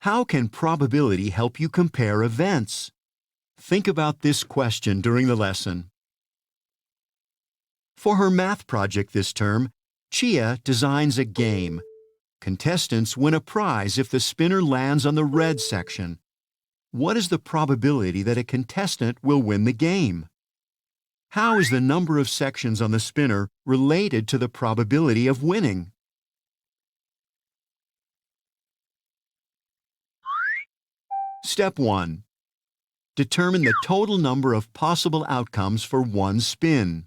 How can probability help you compare events? Think about this question during the lesson. For her math project this term, Chia designs a game. Contestants win a prize if the spinner lands on the red section. What is the probability that a contestant will win the game? How is the number of sections on the spinner related to the probability of winning? Step 1. Determine the total number of possible outcomes for one spin.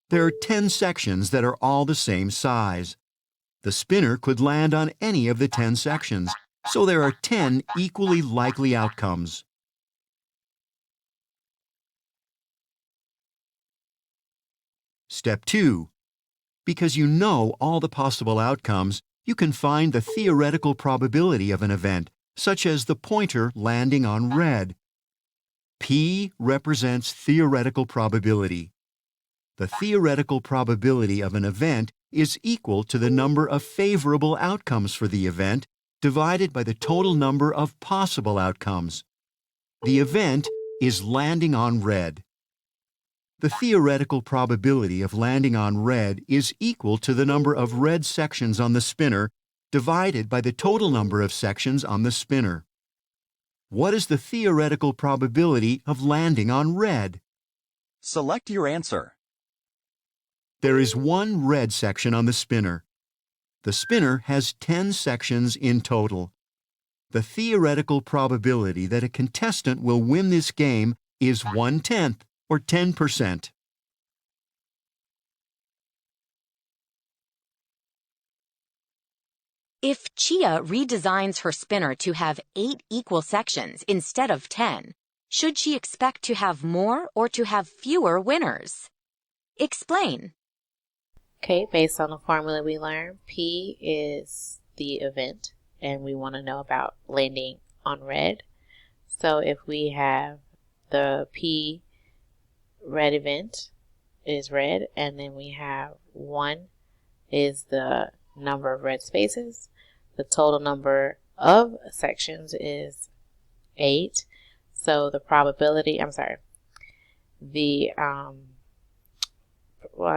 There are 10 sections that are all the same size. The spinner could land on any of the 10 sections, so there are 10 equally likely outcomes. Step 2. Because you know all the possible outcomes, you can find the theoretical probability of an event, such as the pointer landing on red. P represents theoretical probability. The theoretical probability of an event is equal to the number of favorable outcomes for the event divided by the total number of possible outcomes. The event is landing on red. The theoretical probability of landing on red is equal to the number of red sections on the spinner divided by the total number of sections on the spinner. What is the theoretical probability of landing on red? Select your answer. There is one red section on the spinner. The spinner has 10 sections in total. The theoretical probability that a contestant will win this game is 1/10, or 10%. If Chia redesigns her spinner to have 8 equal sections instead of 10, should she expect to have more or to have fewer winners? Explain. Okay, based on the formula we learned, P is the event, and we want to know about landing on red. So if we have the P red event is red, and then we have 1 is the number of red spaces. The total number of sections is 8. So the probability, I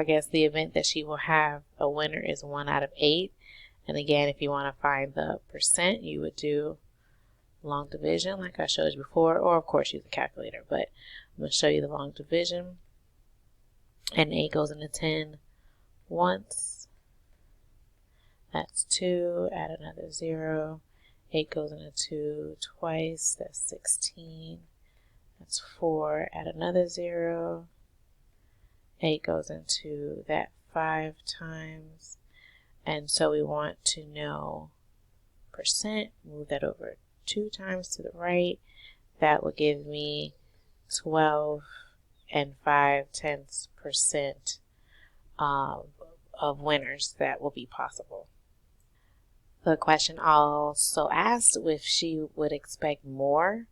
guess the event that she will have a winner is 1 out of 8. And again, if you want to find the percent, you would do long division like I showed you before, or of course use a calculator, but I'm going to show you the long division. And 8 goes into 10 once. That's 2. Add another 0. 8 goes into 2 twice. That's 16. That's 4. Add another 0. 8 goes into that 5 times. And so we want to know percent. Move that over 2 times to the right. That will give me 12 and 5/10% of winners that will be possible. The question also asked if she would expect more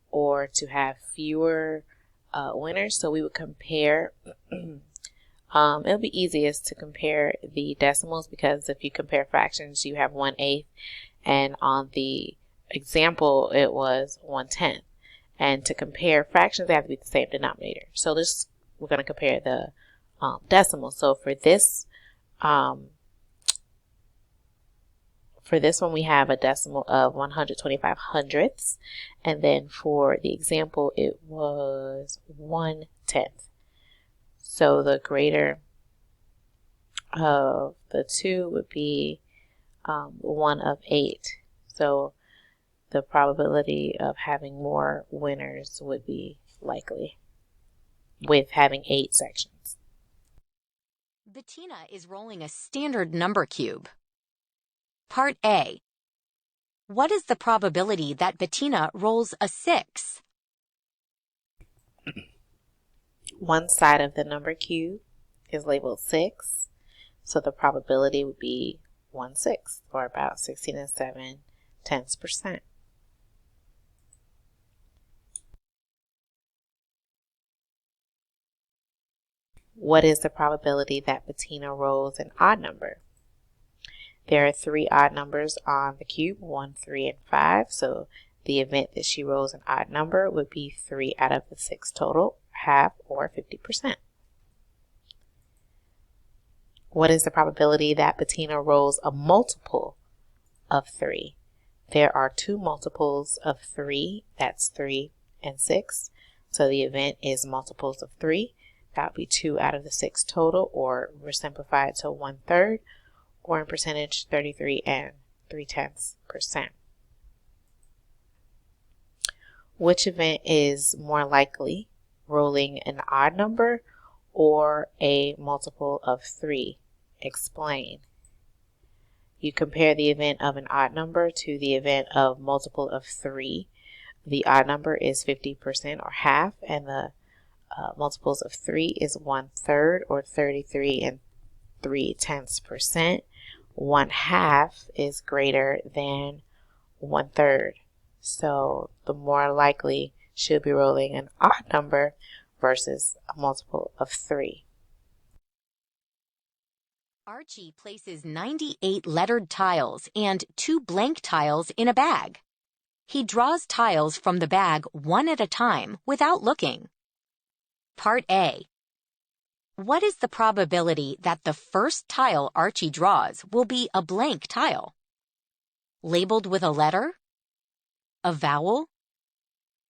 or to have fewer winners. So we would compare. It'll be easiest to compare the decimals, because if you compare fractions, you have 1/8, and on the example it was 1/10. And to compare fractions, they have to be the same denominator. So we're going to compare the decimals. So for this one, we have a decimal of 125 hundredths, and then for the example, it was 1/10. So the greater of the two would be 1 of 8. So the probability of having more winners would be likely with having 8 sections. Bettina is rolling a standard number cube. Part A. What is the probability that Bettina rolls a 6? One side of the number cube is labeled 6, so the probability would be 1/6, or about 16 7/10%. What is the probability that Bettina rolls an odd number? There are 3 odd numbers on the cube, 1, 3, and 5. So the event that she rolls an odd number would be 3 out of the 6 total, half or 50%. What is the probability that Bettina rolls a multiple of 3? There are 2 multiples of 3, that's 3 and 6. So the event is multiples of 3. That would be 2 out of the 6 total, or we're simplified to 1/3, or in percentage 33 and 3/10%. Which event is more likely, rolling an odd number or a multiple of 3? Explain. You compare the event of an odd number to the event of multiple of 3. The odd number is 50% or half, and the multiples of 3 is 1/3 or 33 and 3/10%. 1/2 is greater than 1/3. So the more likely she'll be rolling an odd number versus a multiple of 3. Archie places 98 lettered tiles and 2 blank tiles in a bag. He draws tiles from the bag one at a time without looking. Part A. What is the probability that the first tile Archie draws will be a blank tile? Labeled with a letter? A vowel?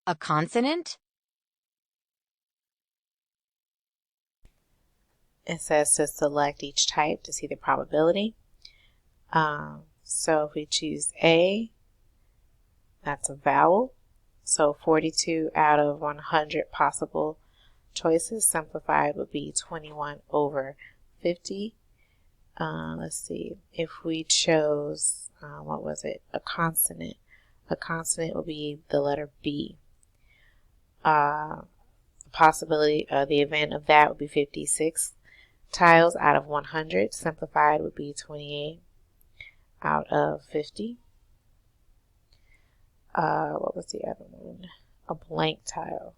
A consonant? It says to select each type to see the probability. So if we choose A, that's a vowel. So 42 out of 100 possible choices, simplified, would be 21 over 50. Let's see, if we chose, what was it, a consonant. A consonant would be the letter B. The possibility, the event of that would be 56 tiles out of 100. Simplified would be 28 out of 50. What was the other one? A blank tile.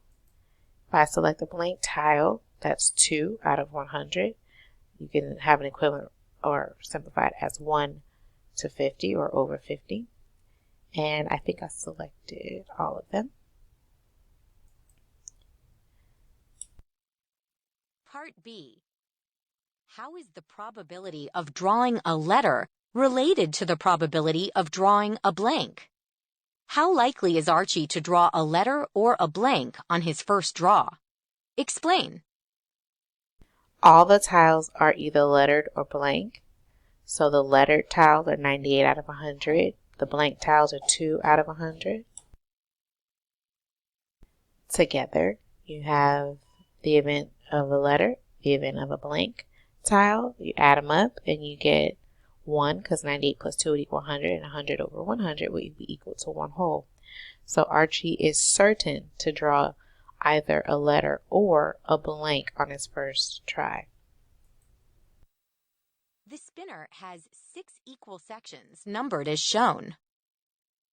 If I select a blank tile, that's 2 out of 100. You can have an equivalent or simplified as 1 to 50 or over 50. And I think I selected all of them. Part B. How is the probability of drawing a letter related to the probability of drawing a blank? How likely is Archie to draw a letter or a blank on his first draw? Explain. All the tiles are either lettered or blank. So the lettered tiles are 98 out of 100. The blank tiles are 2 out of 100. Together, you have the event of a letter, the event of a blank tile. You add them up and you get 1, because 98 plus 2 would equal 100, and 100 over 100 would be equal to 1 whole. So Archie is certain to draw either a letter or a blank on his first try. The spinner has 6 equal sections numbered as shown.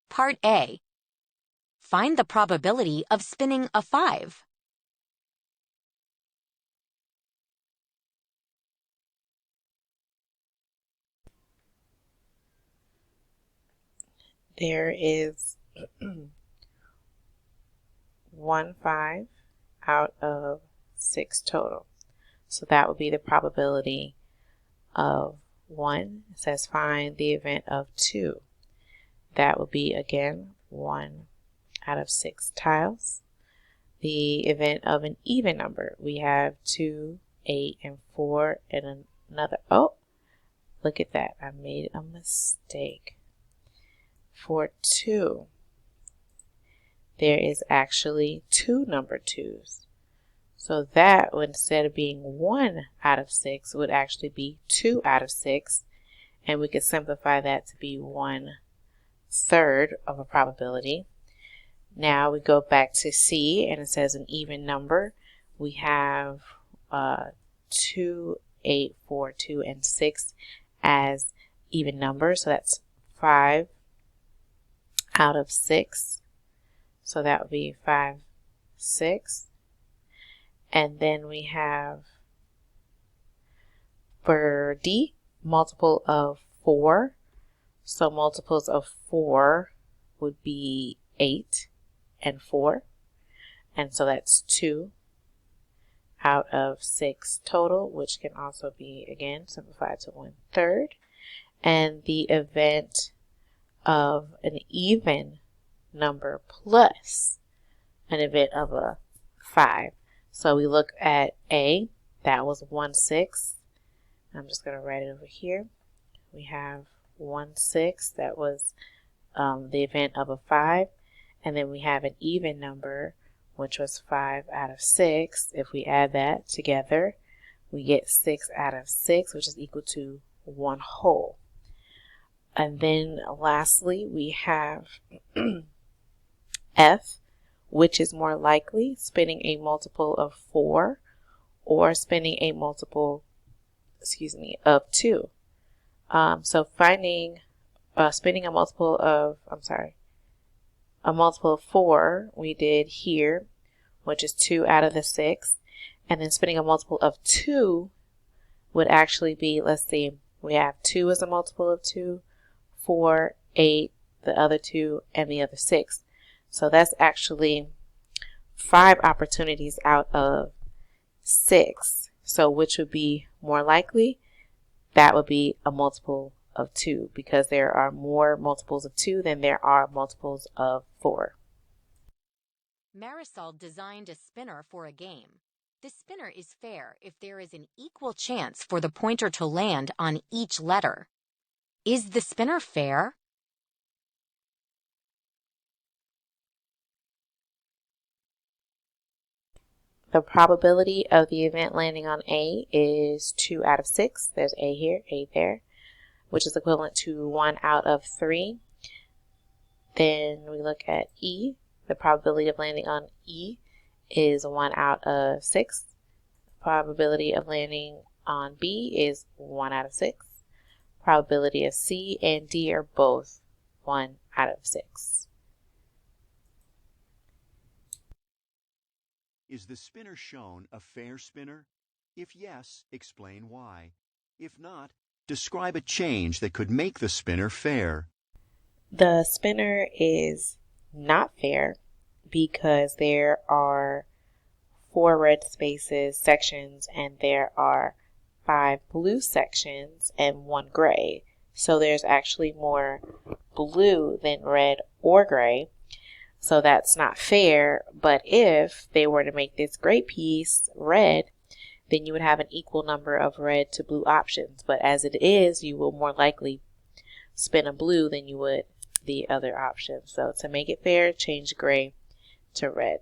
Part A. Find the probability of spinning a 5. There is 1 5 out of 6 total. So that would be the probability of 1. It says find the event of 2. That would be, again, 1 out of 6 tiles. The event of an even number, we have 2, 8, and 4, and another. Oh, look at that. I made a mistake. For 2, there is actually 2 number 2s. So that, instead of being 1 out of 6, would actually be 2 out of 6. And we could simplify that to be 1/3 of a probability. Now we go back to C, and it says an even number. We have 2, 8, 4, 2, and 6 as even numbers. So that's 5 out of 6. So that would be 5, 6. And then we have, for D, multiple of 4. So multiples of 4 would be 8 and 4. And so that's 2 out of 6 total, which can also be, again, simplified to 1/3. And the event of an even number plus an event of a 5. So we look at A, that was 1/6. I'm just going to write it over here. We have 1/6, that was the event of a 5. And then we have an even number, which was 5 out of 6. If we add that together, we get 6 out of 6, which is equal to 1 whole. And then lastly, we have F, which is more likely, spinning a multiple of 4 or spinning a multiple, of 2. So finding, spinning a multiple of 4 we did here, which is 2 out of the 6. And then spinning a multiple of 2 would actually be, let's see, we have 2 as a multiple of 2, 4, 8, the other 2, and the other 6. So that's actually 5 opportunities out of 6. So which would be more likely? That would be a multiple of 2, because there are more multiples of 2 than there are multiples of 4. Marisol designed a spinner for a game. The spinner is fair if there is an equal chance for the pointer to land on each letter. Is the spinner fair? The probability of the event landing on A is 2 out of 6. There's A here, A there, which is equivalent to 1 out of 3. Then we look at E. The probability of landing on E is 1 out of 6. The probability of landing on B is 1 out of 6. Probability of C and D are both 1 out of 6. Is the spinner shown a fair spinner? If yes, explain why. If not, describe a change that could make the spinner fair. The spinner is not fair because there are 4 red spaces, sections, and there are 5 blue sections and 1 gray. So there's actually more blue than red or gray. So that's not fair. But if they were to make this gray piece red, then you would have an equal number of red to blue options. But as it is, you will more likely spin a blue than you would the other option. So to make it fair, change gray to red.